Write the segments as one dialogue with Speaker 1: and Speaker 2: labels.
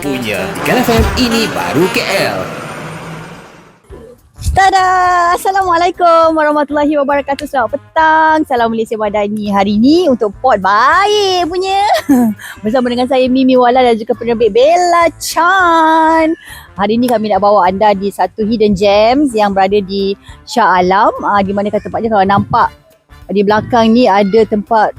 Speaker 1: punya Ikan FM ini baru KL.
Speaker 2: Tada! Assalamualaikum warahmatullahi wabarakatuh. Selamat petang. Salam Malaysia Madani. Hari ni untuk pot baik punya. Bersama dengan saya Mimi Wala dan juga penerbit Bella Chan. Hari ni kami nak bawa anda di satu hidden gems yang berada di Shah Alam. Di mana tempatnya kalau nampak di belakang ni ada tempat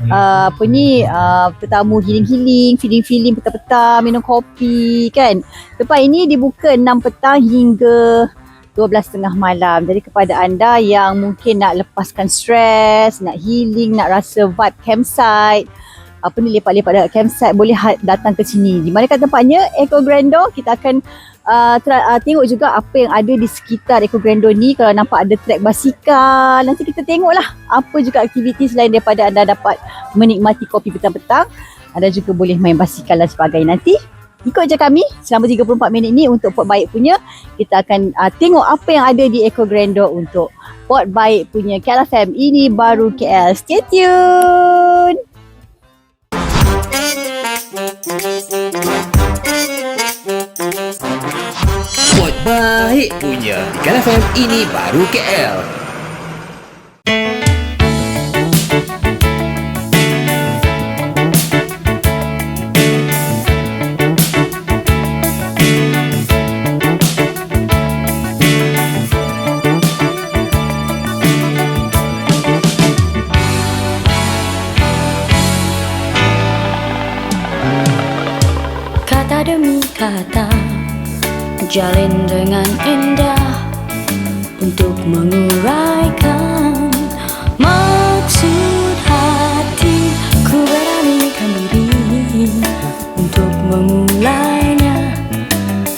Speaker 2: tetamu healing-healing, feeling-feeling petang-petang, minum kopi kan. Tempat ini dibuka 6 petang hingga 12.30 malam. Jadi kepada anda yang mungkin nak lepaskan stres, nak healing, nak rasa vibe campsite, lepak-lepak dekat campsite, boleh datang ke sini. Di mana kat tempatnya? Eco Grando. Kita akan tengok juga apa yang ada di sekitar Eco Grando ni. Kalau nampak ada trek basikal, nanti kita tengoklah apa juga aktiviti selain daripada anda dapat menikmati kopi petang-petang. Anda juga boleh main basikal dan sebagainya. Nanti ikut je kami selama 34 minit ni untuk pot baik punya. Kita akan tengok apa yang ada di Eco Grando untuk pot baik punya KL FM ini baru KL. Stay tune.
Speaker 1: Pot baik punya Ikan FM ini baru KL.
Speaker 3: Demi kata jalin dengan indah untuk menguraikan maksud hati. Ku beranikan diri untuk memulainya,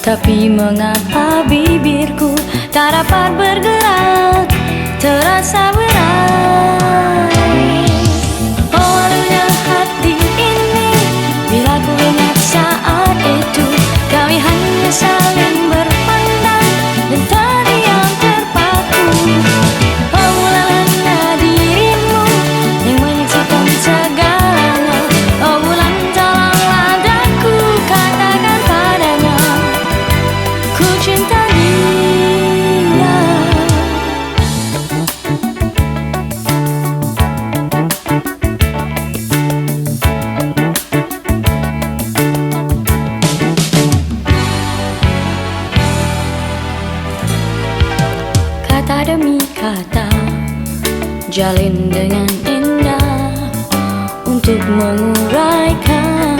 Speaker 3: tapi mengapa bibirku tak dapat bergerak, terasa berat. Awalnya hati ini bila ku ingat saat itu kami hanya saling berpandang dan terdiam terpaku. Obrolannya dirimu yang menyaksikan segalanya. Oh bulan tolonglah daku katakan padanya ku cinta dia. Kata demi kata jalin dengan indah untuk menguraikan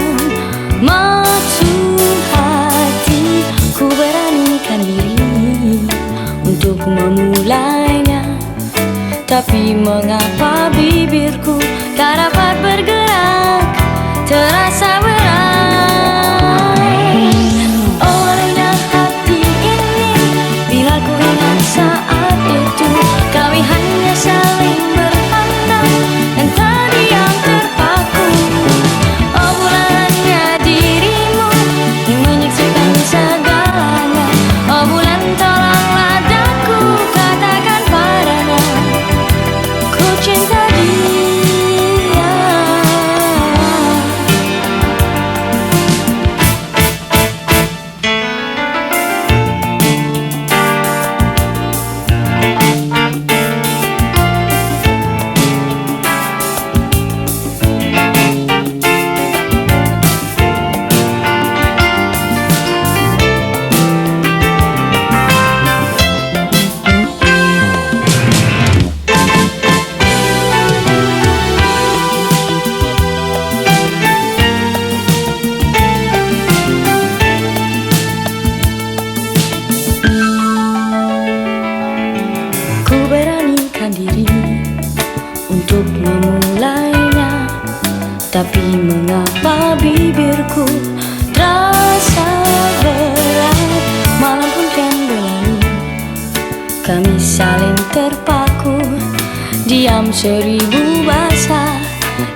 Speaker 3: maksud hati. Ku beranikan diri untuk memulainya, tapi mengapa bibirku tak dapat bergerak, terasa berat. Olehnya hati ini bila ku ingat saat itu kami hanya saling berpandang dan terdiam terpaku. Obrolannya dirimu yang menyaksikan segalanya. Oh bulan tolonglah daku katakan padanya ku cinta dia. Ku beranikan diri untuk memulainya, tapi mengapa bibirku terasa berat. Malam pun kian berlalu, kami saling terpaku. Diam 1000 bahasa,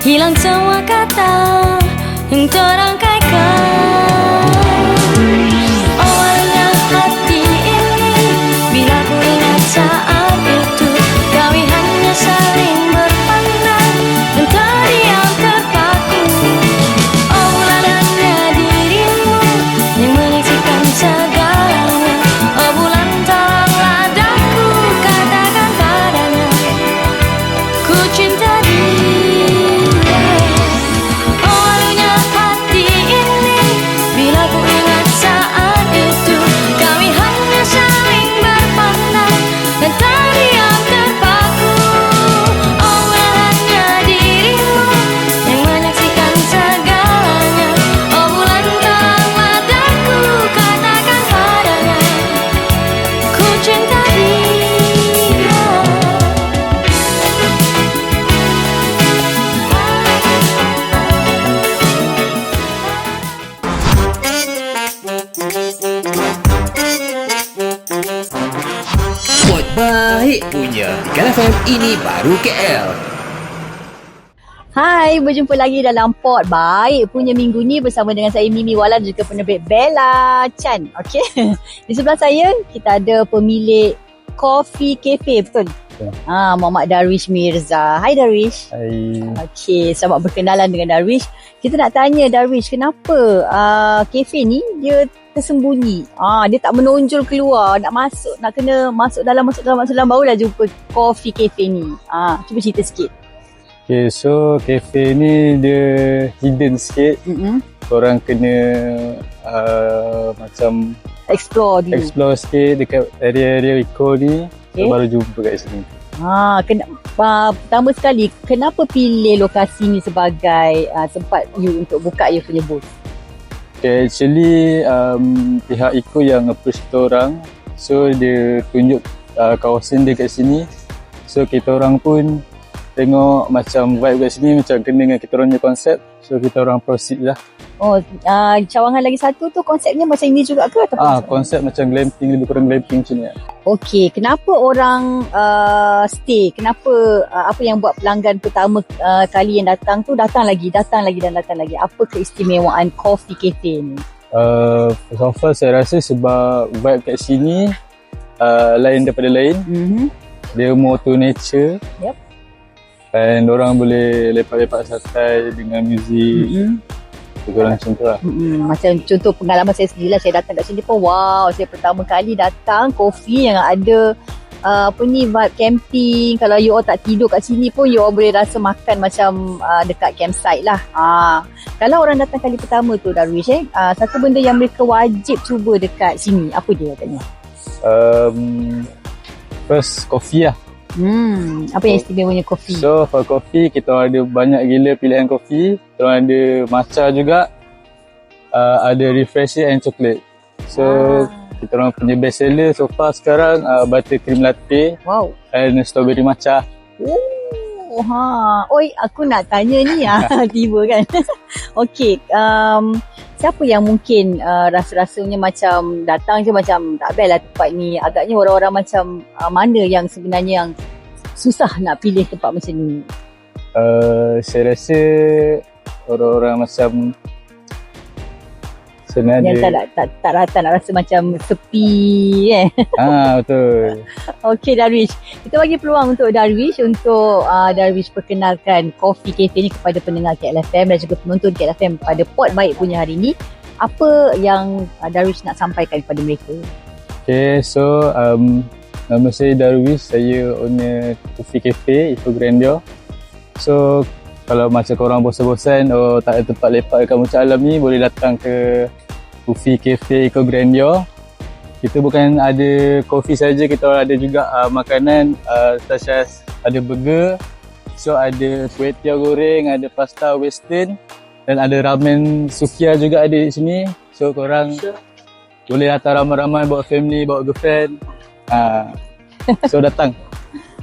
Speaker 3: hilang semua kata yang terangkaikan. Awalnya hati ini bila ku ingat saat itu kami hanya saling berpandang dan terdiam terpaku. Oh bulannya dirimu yang
Speaker 1: Kala FM ini baru KL.
Speaker 2: Hai, berjumpa lagi dalam Pod Baik punya minggu ni bersama dengan saya Mimi Wala dan juga penerbit Bella Chan. Okey. Di sebelah saya kita ada pemilik Coffee Cafe, betul? Muhammad Darwish Mirza. Hai Darwish.
Speaker 4: Hai.
Speaker 2: Okey, selamat berkenalan dengan Darwish. Kita nak tanya Darwish, kenapa kafe ni dia tersembunyi? Dia tak menonjol keluar, nak kena masuk dalam barulah jumpa Coffee Cafe ni. Cuba cerita sikit.
Speaker 4: Okay, so kafe ni dia hidden sikit. Korang kena macam
Speaker 2: Explore dulu.
Speaker 4: sikit dekat area-area Eco ni.
Speaker 2: Okay.
Speaker 4: So baru jumpa kat sini.
Speaker 2: Pertama sekali, kenapa pilih lokasi ni sebagai tempat you untuk buka you punya booth?
Speaker 4: Okay, actually pihak Eco yang approach kita orang. So dia tunjuk kawasan dia kat sini. So kita orang pun tengok macam vibe kat sini macam kena dengan kita orang punya konsep. So kita orang proceed lah.
Speaker 2: Cawangan lagi satu tu konsepnya macam ini juga ke?
Speaker 4: Konsep macam glamping, lebih kurang glamping macam ni.
Speaker 2: Okey, kenapa orang stay? Kenapa apa yang buat pelanggan pertama kali yang datang tu datang lagi? Apa keistimewaan Coffee Cafe ni?
Speaker 4: So far saya rasa sebab vibe kat sini lain daripada lain. Dia more to nature.
Speaker 2: Yep.
Speaker 4: Dan orang boleh lepak-lepak santai dengan muzik. Kurang macam tu lah.
Speaker 2: Macam contoh pengalaman saya sendiri lah, saya datang kat sini pun wow, saya pertama kali datang kopi yang ada vibe camping. Kalau you all tak tidur kat sini pun you all boleh rasa makan macam dekat campsite lah. Kalau orang datang kali pertama tu Darwish, satu benda yang mereka wajib cuba dekat sini, apa dia katanya?
Speaker 4: First, kopi lah.
Speaker 2: Apa yang istimewanya kopi?
Speaker 4: So for kopi, kita ada banyak gila pilihan kopi. Kita ada matcha juga, ada refresher and chocolate. So kita orang punya best seller so far sekarang buttercream latte.
Speaker 2: Wow.
Speaker 4: And strawberry matcha.
Speaker 2: Oi, aku nak tanya ni tiba kan. Okey, siapa yang mungkin rasa-rasanya macam datang je macam tak best lah tempat ni. Agaknya orang-orang macam mana yang sebenarnya yang susah nak pilih tempat macam ni?
Speaker 4: Saya rasa orang-orang macam sebenarnya
Speaker 2: yang tak nak rasa macam sepi
Speaker 4: betul.
Speaker 2: Okey Darwish, kita bagi peluang untuk Darwish perkenalkan Coffee Cafe ni kepada pendengar KLFM dan juga penonton KLFM pada Pod Baik punya hari ni. Apa yang Darwish nak sampaikan kepada mereka? Okay,
Speaker 4: so nama saya Darwish, saya owner Coffee Cafe Eco Grandeur. So kalau macam korang bosan-bosan tak ada tempat lepak dekat Muncak Alam ni, boleh datang ke Coffee Cafe Eco Grandeur. Kita bukan ada kopi saja, kita ada juga makanan such as ada burger, so ada kuih tiaw goreng, ada pasta western dan ada ramen sukiya juga ada di sini. So korang boleh datang ramai-ramai, bawa family, bawa girlfriend. So datang.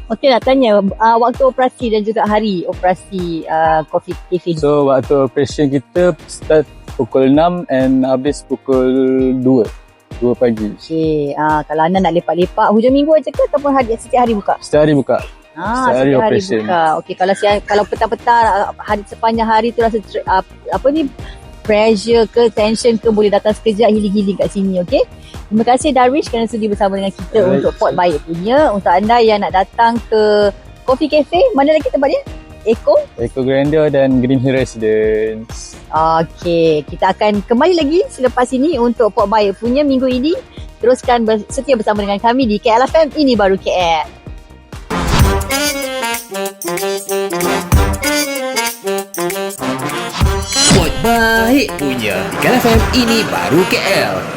Speaker 2: Okey, nak tanya waktu operasi dan juga hari operasi Coffee Cafe.
Speaker 4: So waktu operation kita start pukul 6 and habis pukul 2 pagi.
Speaker 2: Okey, kalau anda nak lepak-lepak hujung minggu aja ke ataupun setiap hari buka?
Speaker 4: Setiap hari buka.
Speaker 2: Setiap hari
Speaker 4: operation.
Speaker 2: Buka. Okey, kalau petang-petang hari sepanjang hari tu rasa pressure ke tension ke, boleh datang sekejap healing kat sini. Okey. Terima kasih Darwish kerana sudi bersama dengan kita untuk Pod Baik punya. Untuk anda yang nak datang ke Coffee Cafe, mana lagi tempat dia? Eco
Speaker 4: Grandeur dan Green Hill Residence.
Speaker 2: Okey, kita akan kembali lagi selepas ini untuk Pod Baik punya minggu ini. Teruskan setia bersama dengan kami di KLFM ini baru KL.
Speaker 1: Pod Baik punya Kala FM ini baru KL.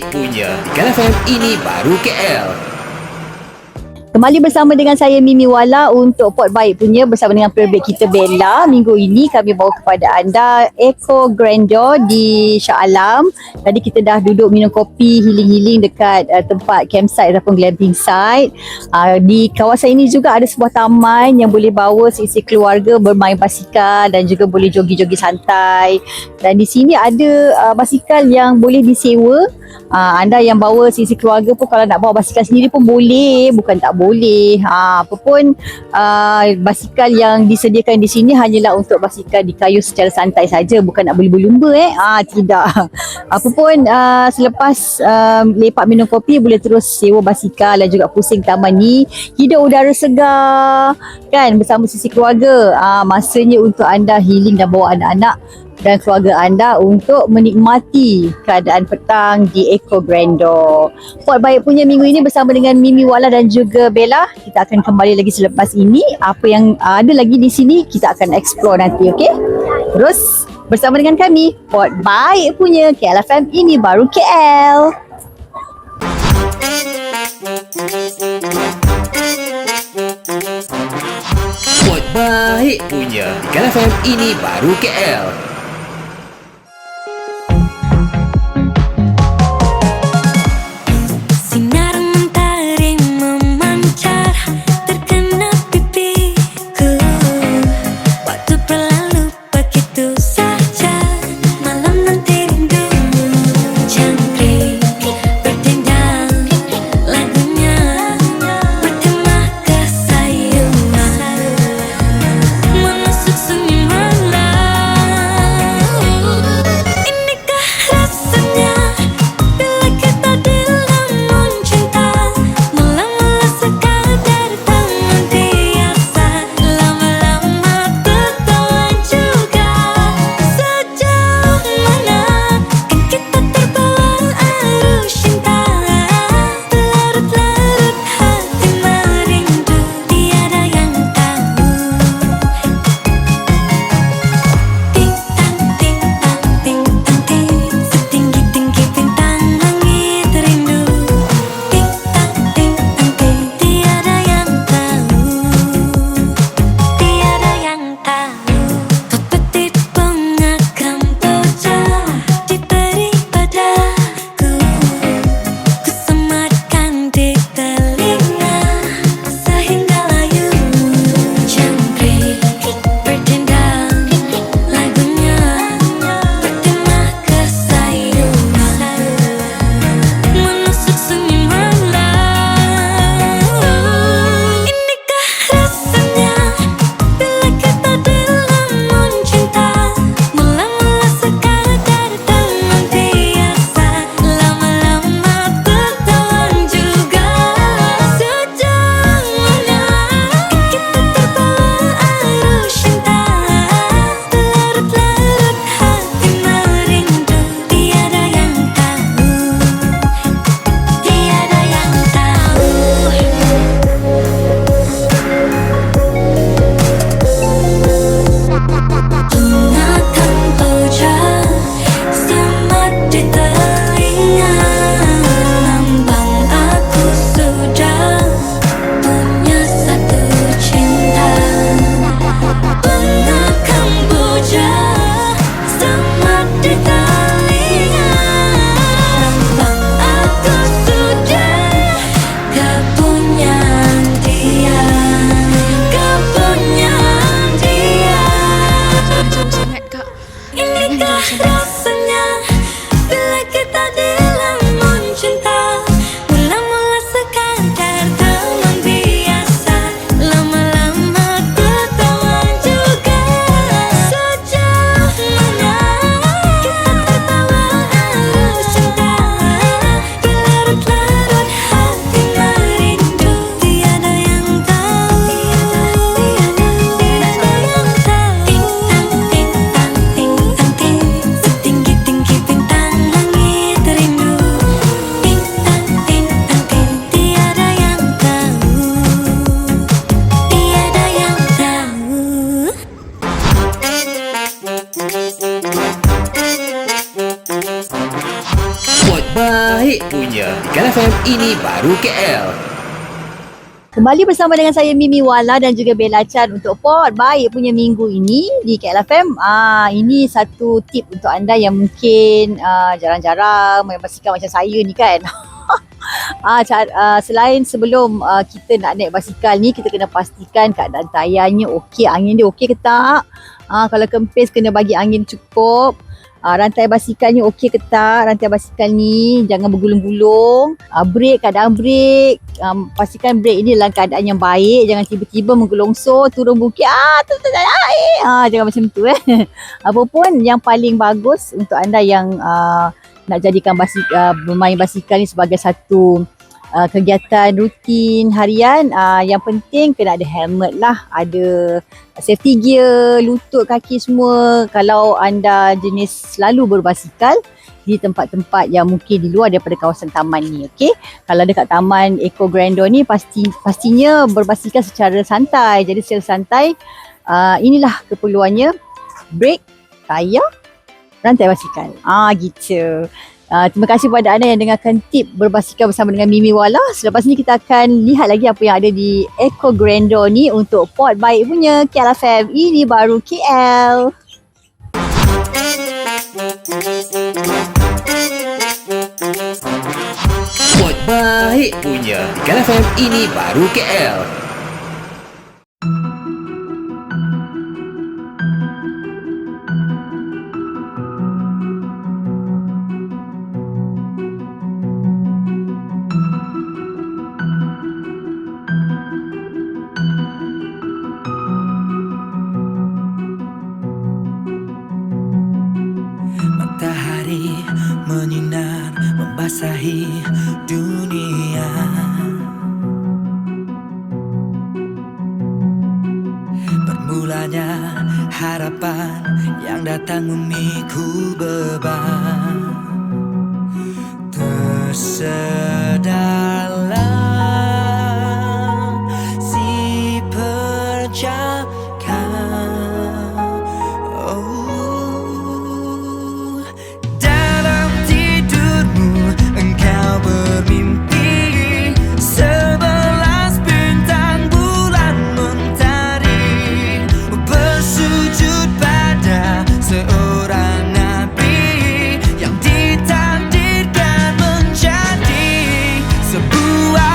Speaker 1: baik punya. Ikan FM ini baru KL.
Speaker 2: Kembali bersama dengan saya Mimi Wala untuk Pot Baik punya bersama dengan penerbit kita Bella. Minggu ini kami bawa kepada anda Eco Grandeur di Shah Alam. Tadi kita dah duduk minum kopi, healing-healing dekat tempat campsite ataupun glamping site. Di kawasan ini juga ada sebuah taman yang boleh bawa seisi keluarga bermain basikal dan juga boleh jogi-jogi santai. Dan di sini ada basikal yang boleh disewa. Anda yang bawa sisi keluarga pun kalau nak bawa basikal sendiri pun boleh, bukan tak boleh. Apa pun basikal yang disediakan di sini hanyalah untuk basikal dikayuh secara santai saja, bukan nak beli berlumba tidak. Apa pun selepas lepak minum kopi boleh terus sewa basikal dan juga pusing taman ni, hidup udara segar kan bersama sisi keluarga. Masanya untuk anda healing dan bawa anak-anak dan keluarga anda untuk menikmati keadaan petang di Eco Grandeur. Pot Baik punya minggu ini bersama dengan Mimi Wala dan juga Bella. Kita akan kembali lagi selepas ini. Apa yang ada lagi di sini kita akan explore nanti, okey? Terus bersama dengan kami, Pot Baik punya KLFM ini baru KL.
Speaker 1: Pot Baik punya. Ikan FM ini baru KL.
Speaker 3: Sinar mentari memancar terkena pipiku. Waktu berlalu begitu saja, malam nanti rindu jangkrik berdendang, lagunya bertema kesayuan menusuk sunyi malam. Inikah rasanya bila kita dilamun cinta, mula-mula sekadar teman biasa, lama-lama ketahuan juga. Sejauh mana kan kita terbawa arus cinta, berlarut-larut hati merindu, tiada yang tahu. Ting-tang, ting-tang, ting-tang, ting, setinggi-tinggi bintang langit rindu. Ting-tang, ting-tang, ting, tiada yang tahu, tiada yang tahu. Pepetit bunga kamboja diberi padaku, ku sematkan di telinga sehingga layu jangkrik berdendang, lagunya bertema kesayuan menusuk sunyi malam. Inikah rasanya bila kita dilamun cinta, mula-mula sekadar teman biasa, lama-lama ketahuan juga. Sejauh mana kan kita terbawa arus cinta, berlarut-larut hati merindu, tiada yang tahu, tiada yang tahu. Bunga kamboja semat di telinga, lambang aku sudah punya satu cinta. Bunga kamboja semat di telinga, lambang aku sudah kepunyaan dia, kepunyaan dia. Inikah rasanya bila kita dilamun cinta, mula-mula sekadar teman biasa, lama-lama ketahuan juga. Sejauh mana kita terbawa arus cinta, berlarut-larut hati merindu, tiada yang tahu, tiada yang tahu. Ting-tang, ting-tang, ting-tang, ting, setinggi-tinggi bintang langit rindu. Ting-tang, ting-tang, ting, tiada yang tahu, tiada yang tahu.
Speaker 1: Pot Baik punya Ikan FM ini baru KL.
Speaker 2: Kembali bersama dengan saya Mimi Wala dan juga Bella Chan untuk Pod Baik punya minggu ini di KLFM. Ini satu tip untuk anda yang mungkin jarang-jarang main basikal macam saya ni kan. Selain sebelum kita nak naik basikal ni, kita kena pastikan keadaan tayarnya okey, angin dia okey ke tak. Kalau kempis kena bagi angin cukup. Rantai basikalnya okey ke tak, rantai basikal ni jangan bergulung-gulung. Keadaan brek, pastikan brek ini dalam keadaan yang baik, jangan tiba-tiba menggelongsor turun bukit jangan macam tu Apapun yang paling bagus untuk anda yang nak jadikan bermain basikal ni sebagai satu kegiatan rutin harian, yang penting kena ada helmet lah, ada safety gear, lutut, kaki semua kalau anda jenis selalu berbasikal di tempat-tempat yang mungkin di luar daripada kawasan taman ni. Okey, kalau dekat taman Eco Grandeur ni pastinya berbasikal secara santai. Jadi secara santai, inilah keperluannya: brake, tayar, rantai basikal. Gitu. Terima kasih kepada anda yang dengarkan tip berbasikal bersama dengan Mimi Wala. Selepas ni kita akan lihat lagi apa yang ada di Eco Grandeur ni untuk Pod Baik punya KLFM. Ini baru KL.
Speaker 1: Pod Baik punya Ikan FM ini baru KL.
Speaker 5: Matahari menyinar membasahi dunia. Bermulanya harapan yang datang memikul beban. Tersedarlah si perjaka. Dalam tidurmu engkau bermimpi 11 bintang bulan mentari bersujud pada seorang nabi yang ditakdirkan menjadi sebuah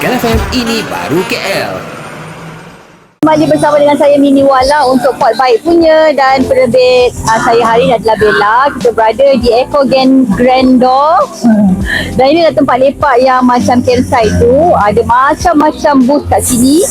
Speaker 1: KLFM ini baru KL.
Speaker 2: Kembali bersama dengan saya Mimi Wala untuk Pot Baik punya, dan penerbit saya hari ini adalah Bella. Kita berada di Eco Grandor. Dan ini adalah tempat lepak yang macam campsite tu. Ada macam-macam booth kat sini.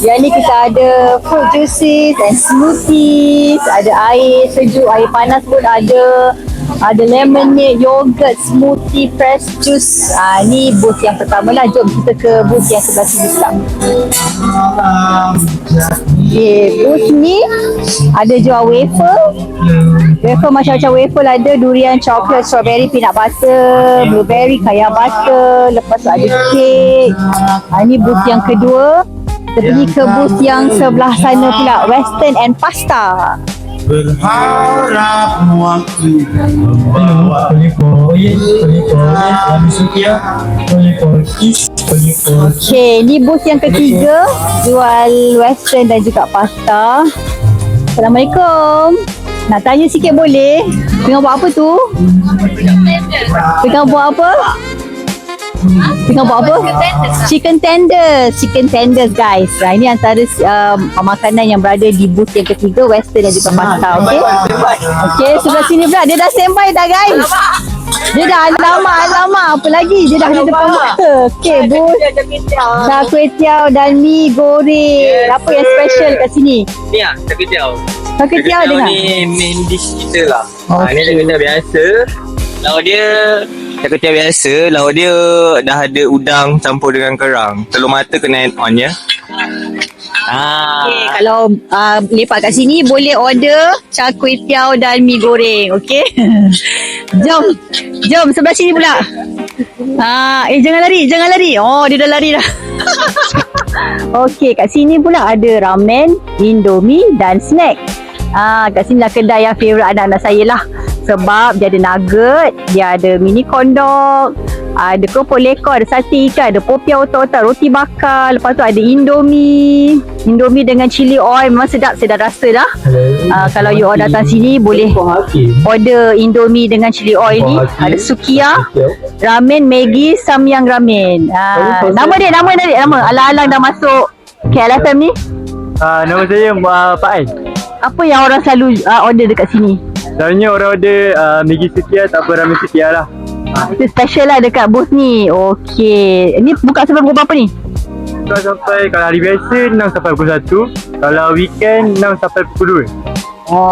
Speaker 2: Yang ni kita ada fruit juices and smoothies. Ada air sejuk, air panas pun ada. Ada lemonade, yogurt, smoothie, fresh juice. Ni booth yang pertama lah. Jom kita ke booth yang sebelah sini pula. Okay, booth ni ada jual wafer. Wafer macam-macam wafer ada. Durian, coklat, strawberry, peanut butter, blueberry, kaya butter. Lepas tu ada kek. Ni booth yang kedua. Kita pergi ke booth yang sebelah sana pula, western and pasta.
Speaker 6: Berharap waktu membawa
Speaker 2: Okay, ni booth yang ketiga, jual western dan juga pasta. Assalamualaikum. Nak tanya sikit boleh? Tengah buat apa tu? Tengah buat apa? Tengah buat apa? Chicken tenders. Chicken tenders guys. Ini antara makanan yang berada di booth yang ketiga, western dan juga pasta. Okay? Okay, sebelah sini pula. Dia dah standby dah guys. Dia dah alamak. Apa lagi? Dia dah di depan mata. Okay, booth char kway teow dan mi goreng. Apa yang special kat sini?
Speaker 7: Ni lah, char kway teow.
Speaker 2: Char kway teow dengan?
Speaker 7: Ni main dish kita lah.
Speaker 2: Okay.
Speaker 7: Ni char kway teow biasa. Lauk dia char kway teow biasa. Lauk dia dah ada udang campur dengan kerang. Telur mata kena add on ya.
Speaker 2: Okay, kalau lepak kat sini boleh order char kway teow dan mi goreng. Okay. Jom sebelah sini pula. Jangan lari. Oh, dia dah lari dah. Okay, kat sini pula ada ramen, indomie dan snack. Kat sini lah kedai yang favourite anak-anak saya lah. Sebab dia ada nugget, dia ada mini kondok, ada keropok lekor, ada sate ikan, ada popiah otak-otak, roti bakar. Lepas tu ada indomie dengan chili oil. Memang sedap, saya dah rasa dah. Kalau you all datang sini boleh order indomie dengan chili oil ni. Ada sukiya, ramen, Maggi, samyang ramen. Nama dia. Alang-alang dah masuk KLFM ni.
Speaker 4: Nama saya Pak Ai.
Speaker 2: Apa yang orang selalu order dekat sini?
Speaker 4: Selalunya orang order Maggi Sukiya tak apa, ramen Sukiya lah.
Speaker 2: Itu special lah dekat booth ni. Okey. Ni buka sampai pukul berapa ni?
Speaker 4: Buka sampai, kalau hari biasa 6 sampai pukul 1. Kalau weekend 6 sampai pukul 2.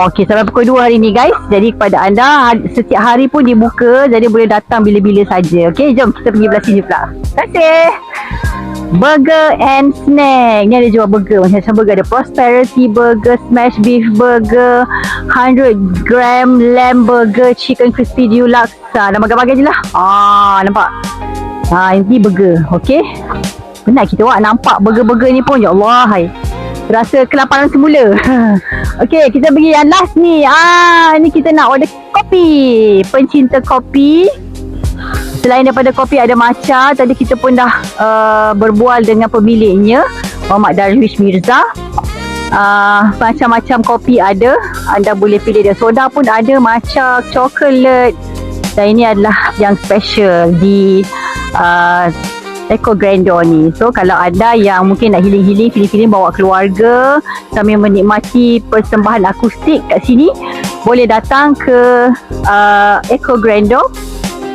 Speaker 2: Okey, sampai pukul 2 hari ni guys. Jadi kepada anda, setiap hari pun dibuka. Jadi boleh datang bila-bila saja. Okey, jom kita pergi belah sini pula. Terima kasih. Burger and snack. Ni ada jual burger. Macam-macam burger. Ada Prosperity Burger, Smash Beef Burger, 100 gram Lamb Burger, Chicken Crispy Deluxe. Nama bagai-bagai je lah. Nampak? Ini burger. Okay. Penat kita nampak burger-burger ni pun. Ya Allah, hai. Rasa kelaparan semula. Okay, kita pergi yang last ni. Ni kita nak order kopi. Pencinta kopi. Selain daripada kopi ada matcha. Tadi kita pun dah berbual dengan pemiliknya, Muhammad Darwish Mirza. Macam-macam kopi ada. Anda boleh pilih dia. Soda pun ada, matcha, coklat. Dan ini adalah yang special di Eco Grandor ni. So kalau anda yang mungkin nak healing-healing, feeling-feeling bawa keluarga sambil menikmati persembahan akustik kat sini, boleh datang ke Eco Grandor.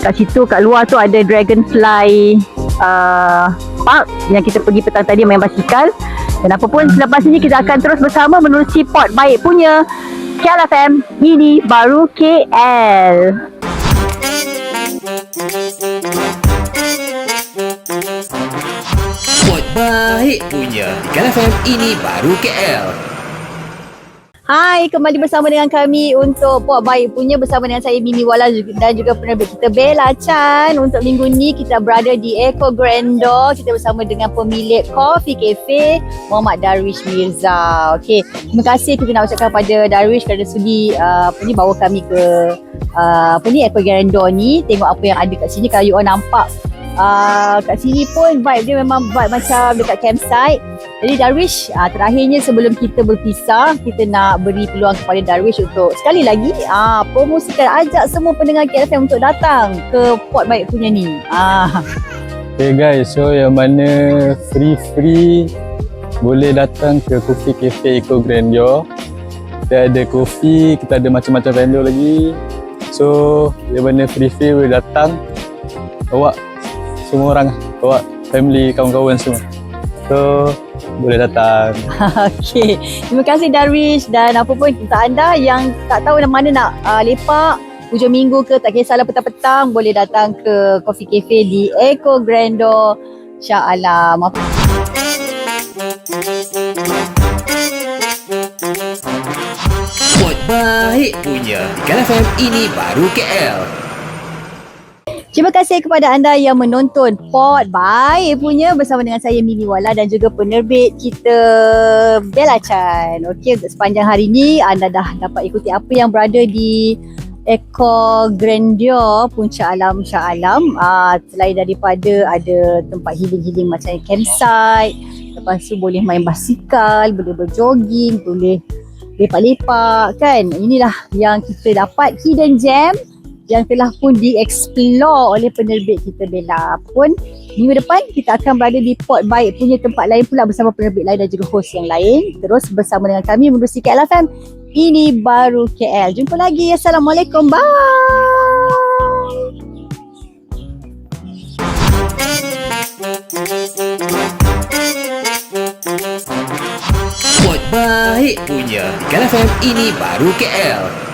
Speaker 2: Kat situ, kat luar tu ada Dragonfly Park yang kita pergi petang tadi main basikal. Dan apa pun selepas ini kita akan terus bersama menerusi Pot Baik punya KLFM ini baru KL.
Speaker 1: Pot Baik punya KLFM ini baru KL.
Speaker 2: Hai, kembali bersama dengan kami untuk Pot Baik punya, bersama dengan saya Mimi Wala dan juga penerbit kita Bella Chan. Untuk minggu ni kita berada di Eco Grandor. Kita bersama dengan pemilik Coffee Cafe, Muhammad Darwish Mirza. Okey, terima kasih kita nak ucapkan pada Darwish kerana sudi bawa kami ke Eco Grandor ni. Tengok apa yang ada kat sini. Kalau you all nampak kat sini pun vibe dia memang vibe macam dekat campsite. Jadi Darwish, terakhirnya sebelum kita berpisah, kita nak beri peluang kepada Darwish untuk sekali lagi promosikan, ajak semua pendengar KLFM untuk datang ke Pot Baik punya ni.
Speaker 4: Okay guys, so yang mana free boleh datang ke Coffee Cafe Eco Grandeur. Kita ada kopi, kita ada macam-macam vendor lagi. So yang mana free boleh datang, bawa semua orang, bawa family, kawan-kawan semua. So boleh datang.
Speaker 2: Okey. Terima kasih Darwish, dan apa pun untuk anda yang tak tahu mana nak lepak hujung minggu ke, tak kisahlah petang-petang, boleh datang ke Coffee Cafe di Eco Grandeur Shah Alam.
Speaker 1: Pod baik punya Ikan FM, ini baru KL.
Speaker 2: Terima kasih kepada anda yang menonton Pod Baik punya bersama dengan saya Mimi Wala dan juga penerbit kita Bella Chan. Okey, untuk sepanjang hari ni anda dah dapat ikuti apa yang berada di Eco Grandeur Puncak Alam Shah Alam. Selain daripada ada tempat healing-healing macam campsite, lepas tu boleh main basikal, boleh berjogging, boleh lepak-lepak kan. Inilah yang kita dapat, hidden gem yang telah pun dieksplor oleh penerbit kita Bella. Pun minggu depan kita akan berada di Pod Baik punya tempat lain pula bersama penerbit lain dan juga host yang lain. Terus bersama dengan kami menerusi KL FM, ini baru KL. Jumpa lagi. Assalamualaikum. Bye.
Speaker 1: Pod baik punya Ikan FM, ini baru KL.